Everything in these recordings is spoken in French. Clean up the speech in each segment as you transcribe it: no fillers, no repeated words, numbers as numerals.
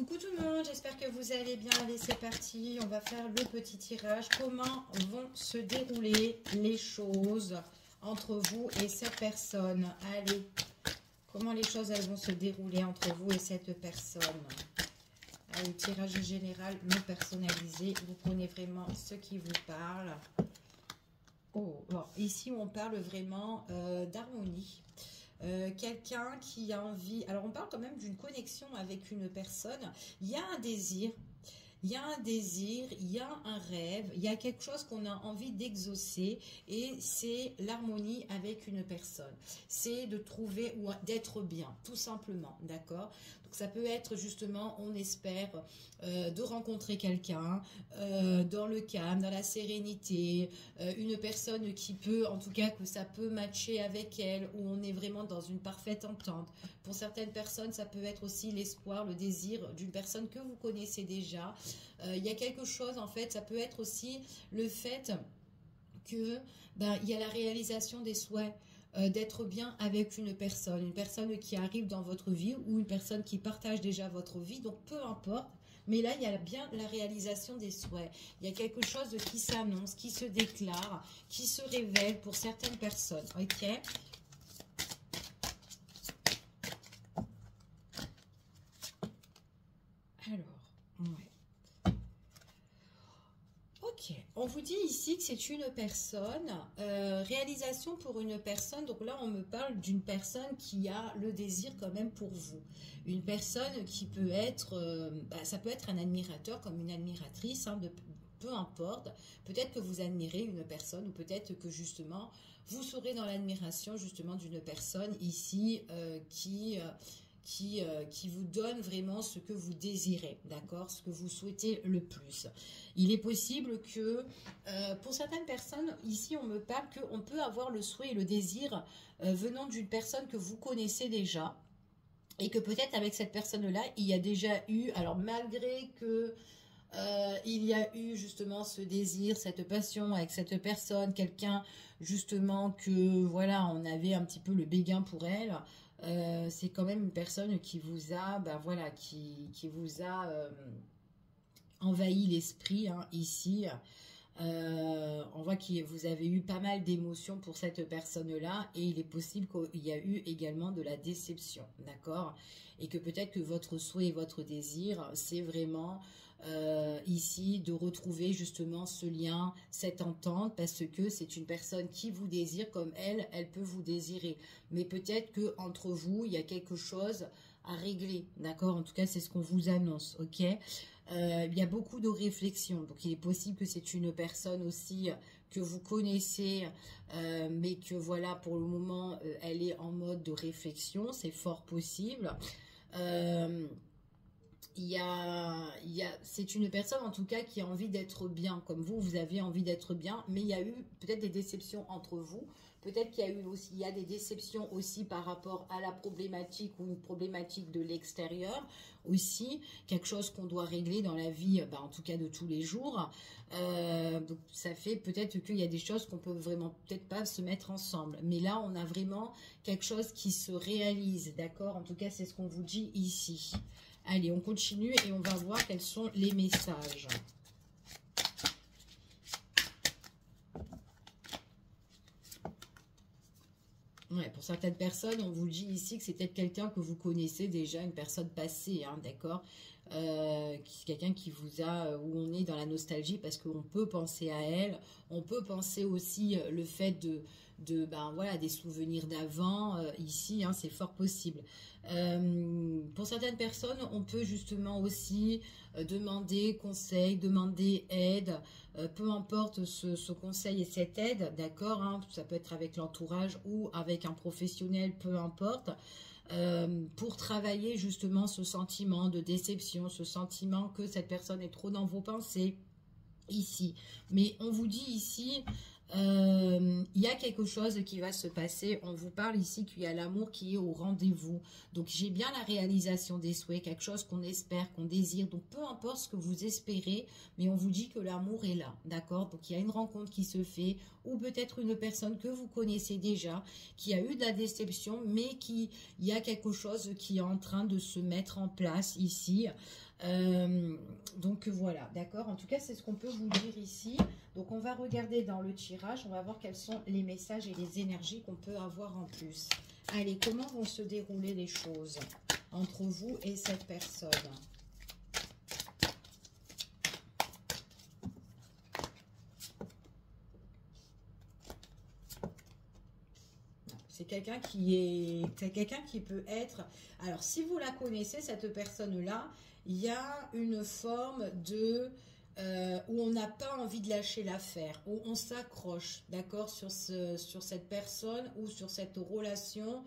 Coucou tout le monde, j'espère que vous allez bien. Allez, c'est parti, on va faire le petit tirage. Comment vont se dérouler les choses entre vous et cette personne? Allez, comment les choses elles vont se dérouler entre vous et cette personne? Allez, tirage général, non personnalisé. Vous prenez vraiment ce qui vous parle. Oh, bon, ici on parle vraiment d'harmonie. Quelqu'un qui a envie, alors on parle quand même d'une connexion avec une personne, il y a un désir, il y a un désir, il y a un rêve, il y a quelque chose qu'on a envie d'exaucer et c'est l'harmonie avec une personne. C'est de trouver ou d'être bien, tout simplement, d'accord? Donc ça peut être justement, on espère, de rencontrer quelqu'un dans le calme, dans la sérénité, une personne qui peut, en tout cas que ça peut matcher avec elle, où on est vraiment dans une parfaite entente. Pour certaines personnes, ça peut être aussi l'espoir, le désir d'une personne que vous connaissez déjà. Il y a quelque chose, en fait, ça peut être aussi le fait que il y a la réalisation des souhaits. D'être bien avec une personne qui arrive dans votre vie ou une personne qui partage déjà votre vie, donc peu importe. Mais là, il y a bien la réalisation des souhaits. Il y a quelque chose qui s'annonce, qui se déclare, qui se révèle pour certaines personnes. Ok? Alors, ouais. Ok, on vous dit ici que c'est une personne, réalisation pour une personne, donc là on me parle d'une personne qui a le désir quand même pour vous. Une personne qui peut être, ça peut être un admirateur comme une admiratrice, hein, peu importe, peut-être que vous admirez une personne ou peut-être que justement vous serez dans l'admiration justement d'une personne ici qui vous donne vraiment ce que vous désirez, d'accord, ce que vous souhaitez le plus. Il est possible que, pour certaines personnes, ici on me parle qu'on peut avoir le souhait et le désir venant d'une personne que vous connaissez déjà, et que peut-être avec cette personne-là, il y a déjà eu, alors malgré que il y a eu justement ce désir, cette passion avec cette personne, quelqu'un justement que voilà, on avait un petit peu le béguin pour elle. C'est quand même une personne qui vous a, voilà, qui vous a envahi l'esprit, hein, ici. On voit que vous avez eu pas mal d'émotions pour cette personne-là et il est possible qu'il y a eu également de la déception, d'accord? Et que peut-être que votre souhait et votre désir, c'est vraiment ici de retrouver justement ce lien, cette entente, parce que c'est une personne qui vous désire comme elle peut vous désirer. Mais peut-être que entre vous, il y a quelque chose à régler, d'accord? En tout cas, c'est ce qu'on vous annonce, ok? Il y a beaucoup de réflexions, donc il est possible que c'est une personne aussi que vous connaissez, mais que voilà, pour le moment, elle est en mode de réflexion, c'est fort possible. C'est une personne en tout cas qui a envie d'être bien, comme vous avez envie d'être bien, mais il y a eu peut-être des déceptions entre vous, peut-être qu'il y a eu aussi, il y a des déceptions aussi par rapport à la problématique ou une problématique de l'extérieur aussi, quelque chose qu'on doit régler dans la vie, en tout cas de tous les jours. Donc ça fait peut-être qu'il y a des choses qu'on peut vraiment peut-être pas se mettre ensemble, mais là on a vraiment quelque chose qui se réalise, d'accord? En tout cas c'est ce qu'on vous dit ici. Allez, on continue et on va voir quels sont les messages. Ouais, pour certaines personnes, on vous dit ici que c'est peut-être quelqu'un que vous connaissez déjà, une personne passée, hein, d'accord, quelqu'un qui vous a, où on est dans la nostalgie parce qu'on peut penser à elle, on peut penser aussi le fait voilà, des souvenirs d'avant, ici, hein, c'est fort possible. Pour certaines personnes, on peut justement aussi demander conseil, demander aide, peu importe ce conseil et cette aide, d'accord, hein, ça peut être avec l'entourage ou avec un professionnel, peu importe, pour travailler justement ce sentiment de déception, ce sentiment que cette personne est trop dans vos pensées, ici. Mais on vous dit ici Il y a quelque chose qui va se passer. On vous parle ici qu'il y a l'amour qui est au rendez-vous. Donc, j'ai bien la réalisation des souhaits, quelque chose qu'on espère, qu'on désire. Donc, peu importe ce que vous espérez, mais on vous dit que l'amour est là, d'accord? Donc, il y a une rencontre qui se fait, ou peut-être une personne que vous connaissez déjà, qui a eu de la déception, mais il y a quelque chose qui est en train de se mettre en place ici. Donc voilà, d'accord. En tout cas, c'est ce qu'on peut vous dire ici. Donc, on va regarder dans le tirage. On va voir quels sont les messages et les énergies qu'on peut avoir en plus. Allez, comment vont se dérouler les choses entre vous et cette personne? C'est quelqu'un qui peut être... Alors, si vous la connaissez, cette personne-là, il y a une forme de... où on n'a pas envie de lâcher l'affaire, où on s'accroche, d'accord, sur cette personne ou sur cette relation.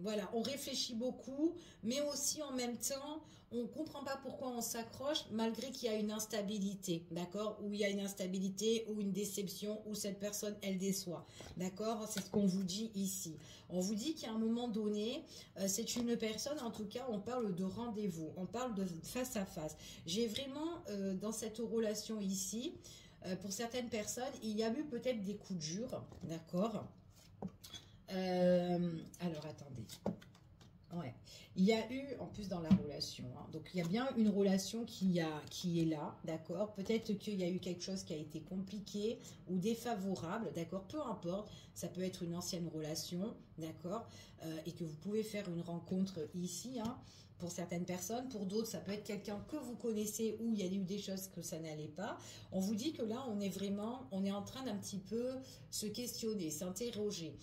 Voilà, on réfléchit beaucoup, mais aussi en même temps, on ne comprend pas pourquoi on s'accroche, malgré qu'il y a une instabilité, d'accord, où il y a une instabilité ou une déception, où cette personne, elle déçoit, d'accord, c'est ce qu'on vous dit ici. On vous dit qu'à un moment donné, c'est une personne, en tout cas, on parle de rendez-vous, on parle de face à face. J'ai vraiment, dans cette relation ici, pour certaines personnes, il y a eu peut-être des coups durs, d'accord. Alors, attendez. Ouais. Il y a eu, en plus dans la relation, hein, donc il y a bien une relation qui est là, d'accord. Peut-être qu'il y a eu quelque chose qui a été compliqué ou défavorable, d'accord. Peu importe, ça peut être une ancienne relation, d'accord, et que vous pouvez faire une rencontre ici, hein, pour certaines personnes. Pour d'autres, ça peut être quelqu'un que vous connaissez où il y a eu des choses que ça n'allait pas. On vous dit que là, on est en train d'un petit peu se questionner, s'interroger.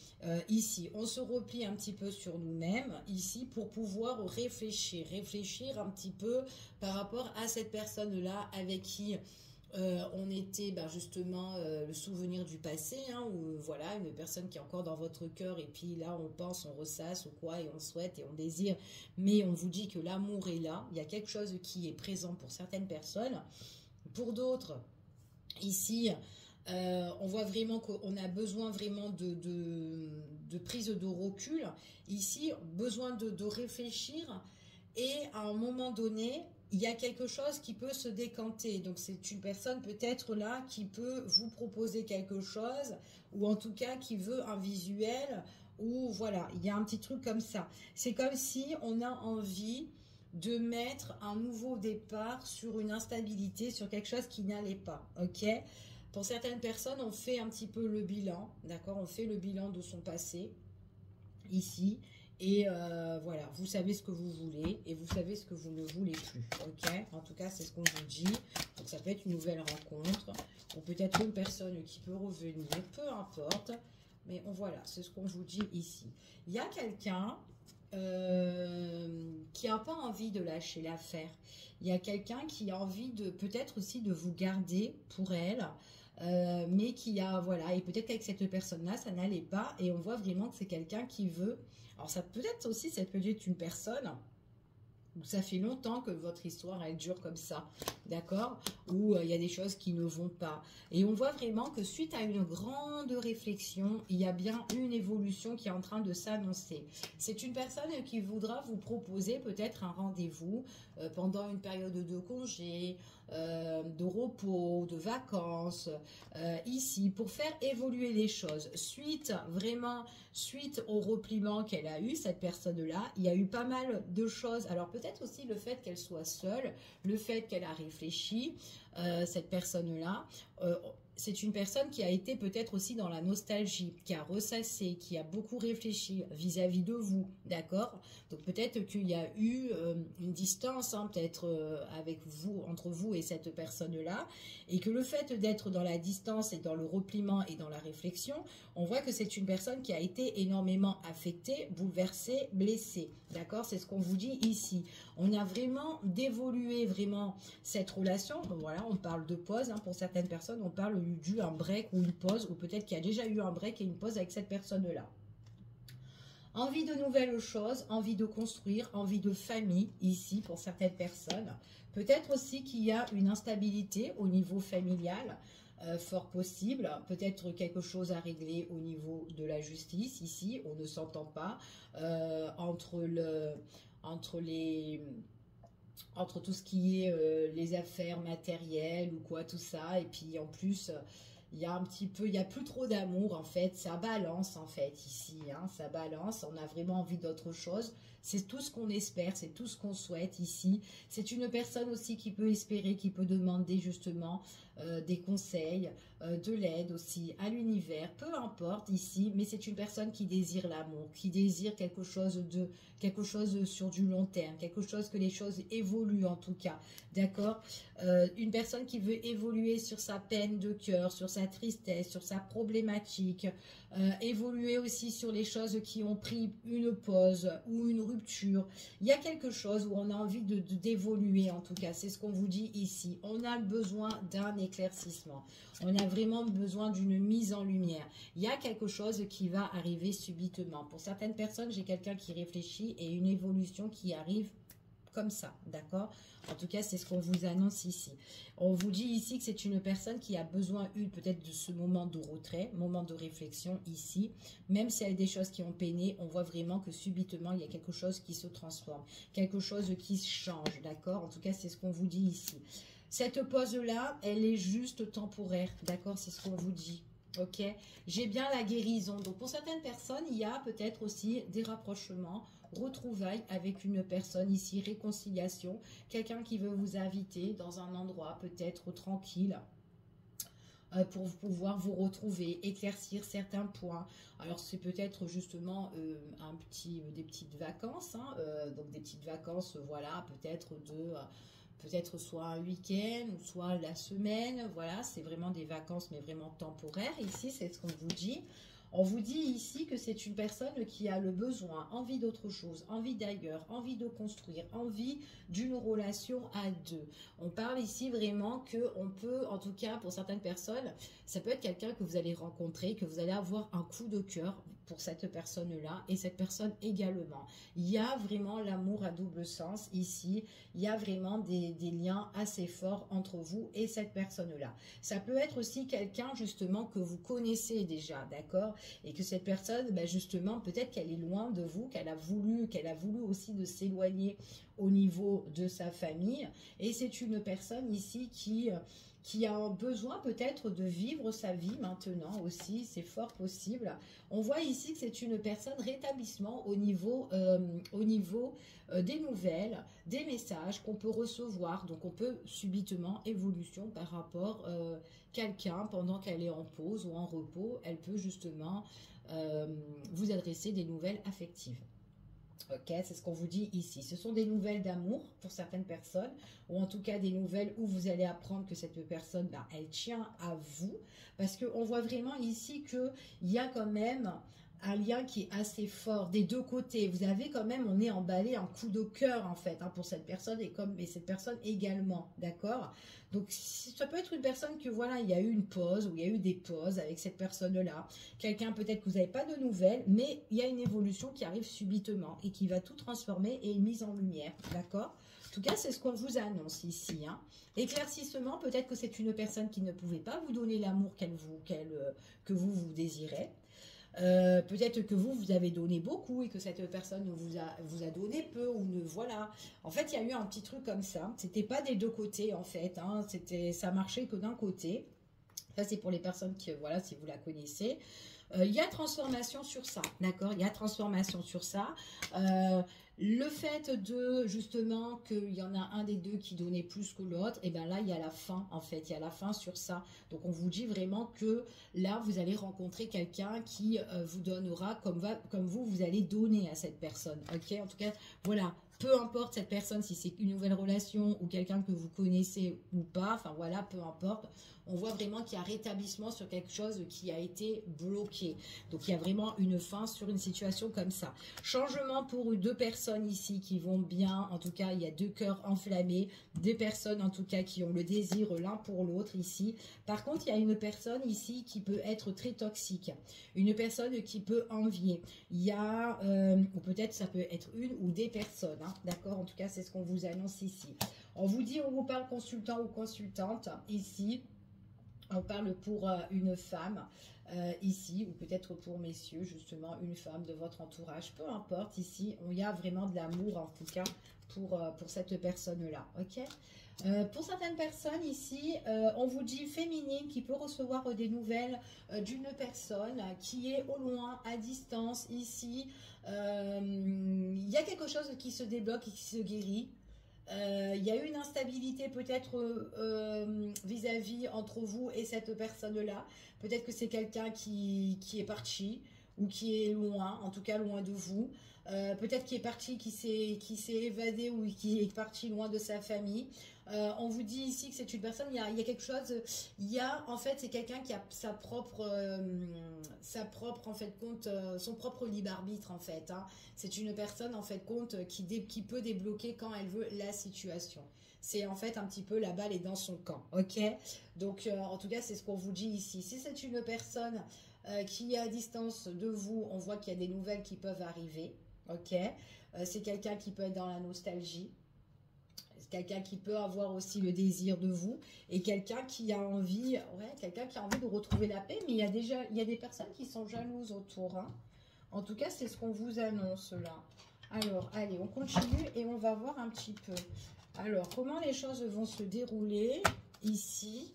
Ici, on se replie un petit peu sur nous-mêmes, ici, pour pouvoir réfléchir un petit peu par rapport à cette personne-là avec qui on était justement le souvenir du passé, hein, ou voilà, une personne qui est encore dans votre cœur, et puis là on pense, on ressasse ou quoi, et on souhaite et on désire, mais on vous dit que l'amour est là, il y a quelque chose qui est présent pour certaines personnes. Pour d'autres, ici, on voit vraiment qu'on a besoin vraiment de prise de recul, ici, besoin de réfléchir, et à un moment donné, il y a quelque chose qui peut se décanter. Donc, c'est une personne peut-être là qui peut vous proposer quelque chose, ou en tout cas qui veut un visuel, ou voilà, il y a un petit truc comme ça. C'est comme si on a envie de mettre un nouveau départ sur une instabilité, sur quelque chose qui n'allait pas, ok? Pour certaines personnes, on fait un petit peu le bilan, d'accord? On fait le bilan de son passé, ici. Et voilà, vous savez ce que vous voulez et vous savez ce que vous ne voulez plus, ok? En tout cas, c'est ce qu'on vous dit. Donc, ça peut être une nouvelle rencontre ou peut-être une personne qui peut revenir, peu importe. Mais voilà, c'est ce qu'on vous dit ici. Il y a quelqu'un qui n'a pas envie de lâcher l'affaire. Il y a quelqu'un qui a envie de peut-être aussi de vous garder pour elle. Mais qui a, voilà, et peut-être qu'avec cette personne-là, ça n'allait pas, et on voit vraiment que c'est quelqu'un qui veut, alors ça peut être aussi, ça peut être une personne, où ça fait longtemps que votre histoire, elle dure comme ça, d'accord, où il y a des choses qui ne vont pas, et on voit vraiment que suite à une grande réflexion, il y a bien une évolution qui est en train de s'annoncer. C'est une personne qui voudra vous proposer peut-être un rendez-vous pendant une période de congé, de repos, de vacances, ici, pour faire évoluer les choses. Suite au repliement qu'elle a eu, cette personne-là, il y a eu pas mal de choses. Alors peut-être aussi le fait qu'elle soit seule, le fait qu'elle a réfléchi, cette personne-là, c'est une personne qui a été peut-être aussi dans la nostalgie, qui a ressassé, qui a beaucoup réfléchi vis-à-vis de vous, d'accord? Donc peut-être qu'il y a eu une distance, hein, peut-être avec vous, entre vous et cette personne-là, et que le fait d'être dans la distance et dans le repliement et dans la réflexion, on voit que c'est une personne qui a été énormément affectée, bouleversée, blessée, d'accord? C'est ce qu'on vous dit ici. On a vraiment d'évoluer vraiment cette relation. Bon, voilà, on parle de pause, hein, pour certaines personnes, on parle dû un break ou une pause, ou peut-être qu'il y a déjà eu un break et une pause avec cette personne-là. Envie de nouvelles choses, envie de construire, envie de famille ici pour certaines personnes. Peut-être aussi qu'il y a une instabilité au niveau familial. fort possible. Peut-être quelque chose à régler au niveau de la justice. Ici, on ne s'entend pas entre tout ce qui est les affaires matérielles ou quoi, tout ça. Et puis en plus, il y a un petit peu, il n'y a plus trop d'amour en fait. Ça balance en fait ici, hein, ça balance. On a vraiment envie d'autre chose. C'est tout ce qu'on espère, c'est tout ce qu'on souhaite ici. C'est une personne aussi qui peut espérer, qui peut demander justement des conseils, de l'aide aussi à l'univers, peu importe ici, mais c'est une personne qui désire l'amour, qui désire quelque chose sur du long terme, quelque chose que les choses évoluent en tout cas, d'accord, une personne qui veut évoluer sur sa peine de cœur, sur sa tristesse, sur sa problématique, évoluer aussi sur les choses qui ont pris une pause ou une rupture. Il y a quelque chose où on a envie d'évoluer en tout cas, c'est ce qu'on vous dit ici. On a besoin d'un éclaircissement, on a vraiment besoin d'une mise en lumière. Il y a quelque chose qui va arriver subitement. Pour certaines personnes, j'ai quelqu'un qui réfléchit et une évolution qui arrive comme ça, d'accord? En tout cas, c'est ce qu'on vous annonce ici. On vous dit ici que c'est une personne qui a besoin, peut-être de ce moment de retrait, moment de réflexion ici. Même s'il y a des choses qui ont peiné, on voit vraiment que subitement, il y a quelque chose qui se transforme, quelque chose qui change, d'accord? En tout cas, c'est ce qu'on vous dit ici. Cette pause-là, elle est juste temporaire, d'accord? C'est ce qu'on vous dit. Ok, j'ai bien la guérison. Donc pour certaines personnes, il y a peut-être aussi des rapprochements, retrouvailles avec une personne ici, réconciliation, quelqu'un qui veut vous inviter dans un endroit peut-être tranquille pour pouvoir vous retrouver, éclaircir certains points. Alors c'est peut-être justement des petites vacances, hein, donc des petites vacances, voilà, peut-être soit un week-end, ou soit la semaine, voilà, c'est vraiment des vacances, mais vraiment temporaires. Ici, c'est ce qu'on vous dit. On vous dit ici que c'est une personne qui a le besoin, envie d'autre chose, envie d'ailleurs, envie de construire, envie d'une relation à deux. On parle ici vraiment qu'on peut, en tout cas pour certaines personnes, ça peut être quelqu'un que vous allez rencontrer, que vous allez avoir un coup de cœur pour cette personne-là et cette personne également. Il y a vraiment l'amour à double sens ici, il y a vraiment des liens assez forts entre vous et cette personne-là. Ça peut être aussi quelqu'un justement que vous connaissez déjà, d'accord? Et que cette personne, ben justement, peut-être qu'elle est loin de vous, qu'elle a voulu aussi de s'éloigner au niveau de sa famille. Et c'est une personne ici qui a besoin peut-être de vivre sa vie maintenant aussi, c'est fort possible. On voit ici que c'est une personne rétablissement au niveau des nouvelles, des messages qu'on peut recevoir. Donc on peut subitement évolution par rapport quelqu'un pendant qu'elle est en pause ou en repos, elle peut justement vous adresser des nouvelles affectives. Ok, c'est ce qu'on vous dit ici. Ce sont des nouvelles d'amour pour certaines personnes, ou en tout cas des nouvelles où vous allez apprendre que cette personne, ben, elle tient à vous. Parce qu'on voit vraiment ici qu'il y a quand même un lien qui est assez fort des deux côtés. Vous avez quand même, on est emballé un coup de cœur en fait, hein, pour cette personne et cette personne également, d'accord? Donc ça peut être une personne que voilà, il y a eu une pause, ou il y a eu des pauses avec cette personne-là. Quelqu'un peut-être que vous n'avez pas de nouvelles, mais il y a une évolution qui arrive subitement et qui va tout transformer et une mise en lumière, d'accord? En tout cas, c'est ce qu'on vous annonce ici. Hein. Éclaircissement, peut-être que c'est une personne qui ne pouvait pas vous donner l'amour que vous désirez. Peut-être que vous avez donné beaucoup et que cette personne vous a donné peu ou ne, voilà. En fait, il y a eu un petit truc comme ça. C'était pas des deux côtés en fait. Hein. Ça marchait que d'un côté. Ça, c'est pour les personnes qui, voilà, si vous la connaissez. Il y a transformation sur ça, d'accord? Il y a transformation sur ça. Le fait de, justement, qu'il y en a un des deux qui donnait plus que l'autre, et bien là, il y a la fin, en fait. Il y a la fin sur ça. Donc, on vous dit vraiment que là, vous allez rencontrer quelqu'un qui vous donnera comme vous allez donner à cette personne, ok? En tout cas, voilà. Peu importe cette personne, si c'est une nouvelle relation ou quelqu'un que vous connaissez ou pas, enfin voilà, peu importe. On voit vraiment qu'il y a rétablissement sur quelque chose qui a été bloqué. Donc, il y a vraiment une fin sur une situation comme ça. Changement pour deux personnes ici qui vont bien. En tout cas, il y a deux cœurs enflammés. Deux personnes, en tout cas, qui ont le désir l'un pour l'autre ici. Par contre, il y a une personne ici qui peut être très toxique. Une personne qui peut envier. Il y a, ou peut-être ça peut être une ou des personnes. Hein, d'accord? En tout cas, c'est ce qu'on vous annonce ici. On vous dit, on vous parle consultant ou consultante ici. On parle pour une femme ici, ou peut-être pour messieurs, justement, une femme de votre entourage. Peu importe, ici, il y a vraiment de l'amour, en tout cas, pour cette personne-là. Ok. Pour certaines personnes ici, on vous dit féminine qui peut recevoir des nouvelles d'une personne qui est au loin, à distance, ici. Il y a quelque chose qui se débloque et qui se guérit. Il y a eu une instabilité peut-être vis-à-vis entre vous et cette personne-là. Peut-être que c'est quelqu'un qui est parti ou qui est loin, en tout cas loin de vous. Peut-être qui est parti, qui s'est évadé ou qui est parti loin de sa famille. On vous dit ici que c'est une personne, il y a quelque chose, en fait, c'est quelqu'un qui a sa propre en fait, compte, son propre libre arbitre, en fait. Hein. C'est une personne, en fait, compte, qui peut débloquer quand elle veut la situation. C'est en fait un petit peu la balle est dans son camp, ok. Donc, en tout cas, c'est ce qu'on vous dit ici. Si c'est une personne qui est à distance de vous, on voit qu'il y a des nouvelles qui peuvent arriver, ok. C'est quelqu'un qui peut être dans la nostalgie. Quelqu'un qui peut avoir aussi le désir de vous et quelqu'un qui a envie, de retrouver la paix, mais il y a des personnes qui sont jalouses autour. Hein. En tout cas, c'est ce qu'on vous annonce là. Alors, allez, on continue et on va voir un petit peu. Alors, comment les choses vont se dérouler ici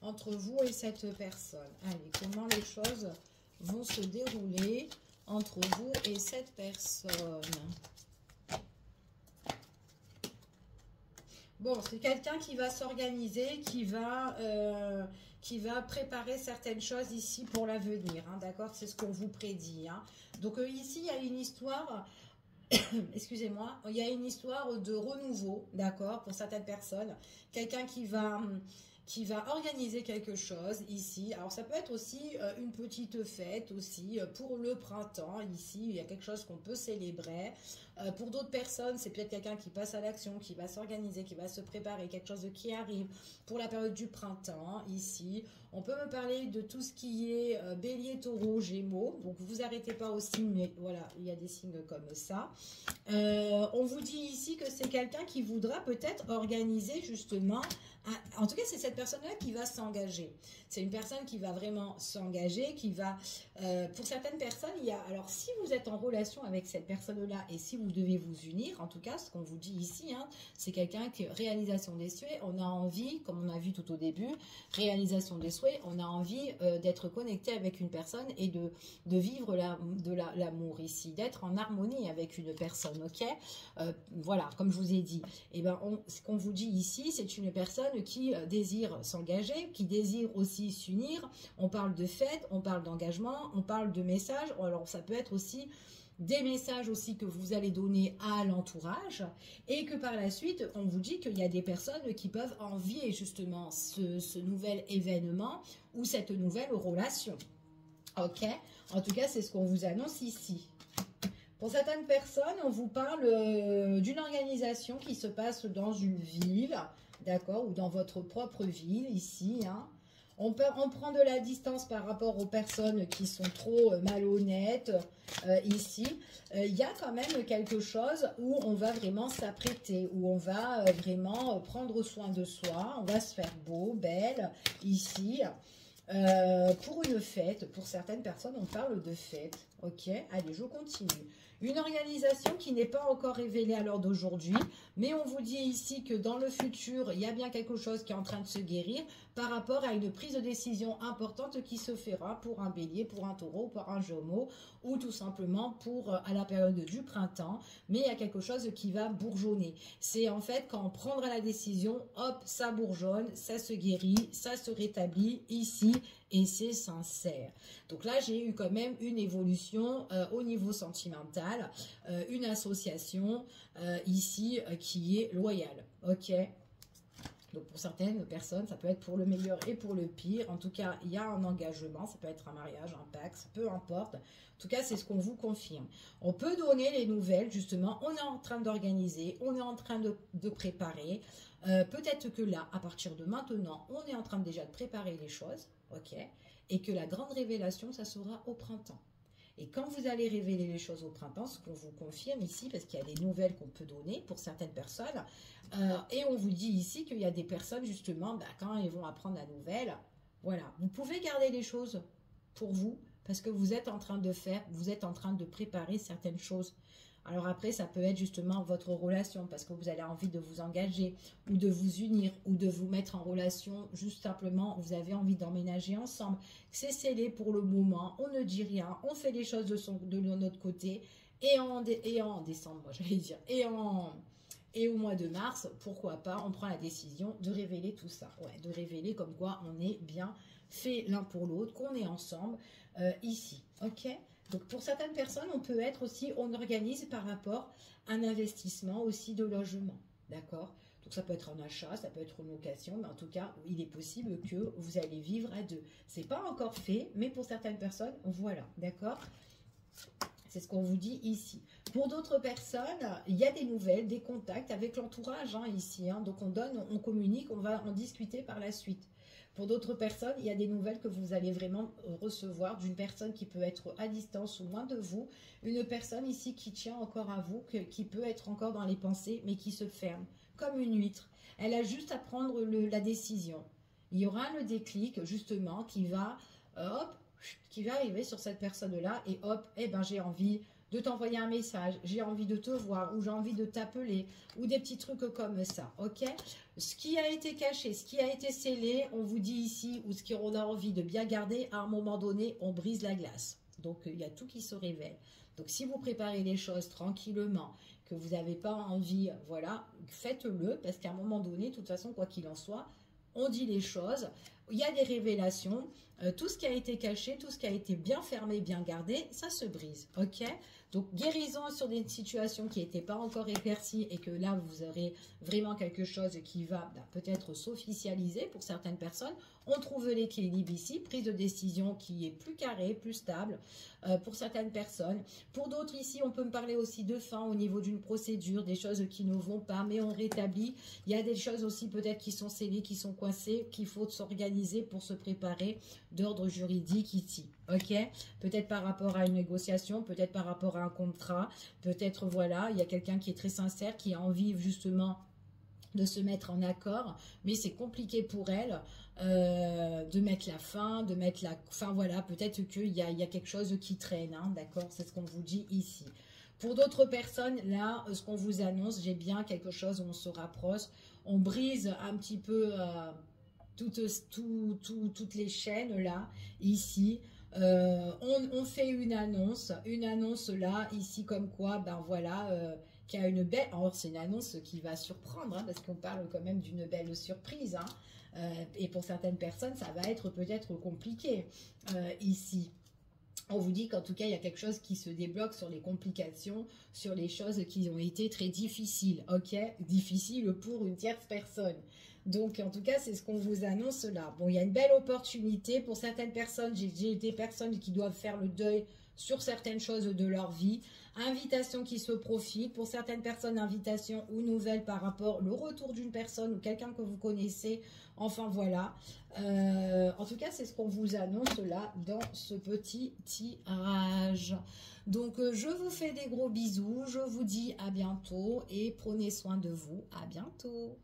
entre vous et cette personne. Allez, comment les choses vont se dérouler entre vous et cette personne. Bon, c'est quelqu'un qui va s'organiser, qui va préparer certaines choses ici pour l'avenir, hein, d'accord? C'est ce qu'on vous prédit. Hein. Donc ici, il y a une histoire, excusez-moi, il y a une histoire de renouveau, d'accord, pour certaines personnes. Quelqu'un qui va organiser quelque chose ici. Alors ça peut être aussi une petite fête aussi pour le printemps. Ici, il y a quelque chose qu'on peut célébrer. Pour d'autres personnes, c'est peut-être quelqu'un qui passe à l'action, qui va s'organiser, qui va se préparer, quelque chose qui arrive pour la période du printemps. Ici, on peut me parler de tout ce qui est bélier, taureau, gémeaux. Donc vous arrêtez pas aussi, mais voilà, il y a des signes comme ça. On vous dit ici que c'est quelqu'un qui voudra peut-être organiser justement. En tout cas, c'est cette personne-là qui va s'engager. C'est une personne qui va vraiment s'engager, qui va... pour certaines personnes, alors, si vous êtes en relation avec cette personne-là et si vous devez vous unir, en tout cas, ce qu'on vous dit ici, hein, c'est quelqu'un qui... Réalisation des souhaits, on a envie, comme on a vu tout au début, réalisation des souhaits, on a envie d'être connecté avec une personne et de vivre l'amour ici, d'être en harmonie avec une personne, ok. Voilà, comme je vous ai dit. Et ben, ce qu'on vous dit ici, c'est une personne qui désire s'engager, qui désire aussi s'unir. On parle de fête, on parle d'engagement, on parle de messages. Alors ça peut être aussi des messages aussi que vous allez donner à l'entourage et que par la suite on vous dit qu'il y a des personnes qui peuvent envier justement ce nouvel événement ou cette nouvelle relation. Ok, en tout cas c'est ce qu'on vous annonce ici. Pour certaines personnes, on vous parle d'une organisation qui se passe dans une ville, d'accord, ou dans votre propre ville, ici. Hein. On prend de la distance par rapport aux personnes qui sont trop malhonnêtes, ici. Il y a quand même quelque chose où on va vraiment s'apprêter, où on va vraiment prendre soin de soi, on va se faire beau, belle, ici. Pour une fête, pour certaines personnes, on parle de fête. Ok, allez, je continue. Une organisation qui n'est pas encore révélée à l'heure d'aujourd'hui, mais on vous dit ici que dans le futur, il y a bien quelque chose qui est en train de se guérir par rapport à une prise de décision importante qui se fera pour un bélier, pour un taureau, pour un gémeaux, ou tout simplement pour à la période du printemps, mais il y a quelque chose qui va bourgeonner. C'est en fait quand on prendra la décision, hop, ça bourgeonne, ça se guérit, ça se rétablit ici, et c'est sincère. Donc là, j'ai eu quand même une évolution au niveau sentimental, une association ici qui est loyale. Ok. Donc pour certaines personnes, ça peut être pour le meilleur et pour le pire. En tout cas, il y a un engagement, ça peut être un mariage, un pacte, peu importe. En tout cas, c'est ce qu'on vous confirme. On peut donner les nouvelles, justement. On est en train d'organiser, on est en train de préparer. Peut-être que là, à partir de maintenant, on est en train déjà de préparer les choses, ok, et que la grande révélation, ça sera au printemps. Et quand vous allez révéler les choses au printemps, ce qu'on vous confirme ici, parce qu'il y a des nouvelles qu'on peut donner pour certaines personnes, et on vous dit ici qu'il y a des personnes, justement, bah, quand ils vont apprendre la nouvelle, voilà, vous pouvez garder les choses pour vous, parce que vous êtes en train de faire, vous êtes en train de préparer certaines choses. Alors après, ça peut être justement votre relation, parce que vous avez envie de vous engager, ou de vous unir, ou de vous mettre en relation, juste simplement, vous avez envie d'emménager ensemble. C'est scellé pour le moment, on ne dit rien, on fait les choses de notre côté, et en décembre, moi j'allais dire, et au mois de mars, pourquoi pas, on prend la décision de révéler tout ça. Ouais, de révéler comme quoi on est bien fait l'un pour l'autre, qu'on est ensemble ici, ok? Donc, pour certaines personnes, on peut être aussi, on organise par rapport à un investissement aussi de logement, d'accord? Donc, ça peut être un achat, ça peut être une location, mais en tout cas, il est possible que vous allez vivre à deux. C'est pas encore fait, mais pour certaines personnes, voilà, d'accord? C'est ce qu'on vous dit ici. Pour d'autres personnes, il y a des nouvelles, des contacts avec l'entourage hein, ici. Hein. Donc, on donne, on communique, on va en discuter par la suite. Pour d'autres personnes, il y a des nouvelles que vous allez vraiment recevoir d'une personne qui peut être à distance ou loin de vous. Une personne ici qui tient encore à vous, qui peut être encore dans les pensées, mais qui se ferme, comme une huître. Elle a juste à prendre la décision. Il y aura le déclic, justement, qui va, hop, qui va arriver sur cette personne-là et hop, eh ben j'ai envie de t'envoyer un message, j'ai envie de te voir ou j'ai envie de t'appeler ou des petits trucs comme ça, ok? Ce qui a été caché, ce qui a été scellé, on vous dit ici, ou ce qu'on a envie de bien garder, à un moment donné, on brise la glace. Donc, il y a tout qui se révèle. Donc, si vous préparez les choses tranquillement, que vous n'avez pas envie, voilà, faites-le, parce qu'à un moment donné, de toute façon, quoi qu'il en soit, on dit les choses, il y a des révélations, tout ce qui a été caché, tout ce qui a été bien fermé, bien gardé, ça se brise, ok? Donc, guérison sur des situations qui n'étaient pas encore éclaircies et que là, vous aurez vraiment quelque chose qui va peut-être s'officialiser pour certaines personnes. On trouve l'équilibre ici, prise de décision qui est plus carrée, plus stable pour certaines personnes. Pour d'autres ici, on peut me parler aussi de fin au niveau d'une procédure, des choses qui ne vont pas, mais on rétablit. Il y a des choses aussi peut-être qui sont scellées, qui sont coincées, qu'il faut s'organiser pour se préparer d'ordre juridique ici, ok? Peut-être par rapport à une négociation, peut-être par rapport à un contrat, peut-être voilà, il y a quelqu'un qui est très sincère, qui a envie justement de se mettre en accord, mais c'est compliqué pour elle de mettre la fin, de mettre la... Enfin voilà, peut-être qu'il y a quelque chose qui traîne, hein, d'accord? C'est ce qu'on vous dit ici. Pour d'autres personnes, là, ce qu'on vous annonce, j'ai bien quelque chose où on se rapproche, on brise un petit peu toutes les chaînes là, ici. On fait une annonce là, ici comme quoi, ben voilà, qu'il y a une belle, alors c'est une annonce qui va surprendre, hein, parce qu'on parle quand même d'une belle surprise, hein, et pour certaines personnes, ça va être peut-être compliqué ici. On vous dit qu'en tout cas, il y a quelque chose qui se débloque sur les complications, sur les choses qui ont été très difficiles, ok? Difficiles pour une tierce personne. Donc, en tout cas, c'est ce qu'on vous annonce là. Bon, il y a une belle opportunité pour certaines personnes. J'ai des personnes qui doivent faire le deuil sur certaines choses de leur vie. Invitation qui se profile. Pour certaines personnes, invitation ou nouvelle par rapport au retour d'une personne ou quelqu'un que vous connaissez. Enfin, voilà. En tout cas, c'est ce qu'on vous annonce là dans ce petit tirage. Donc, je vous fais des gros bisous. Je vous dis à bientôt et prenez soin de vous. À bientôt.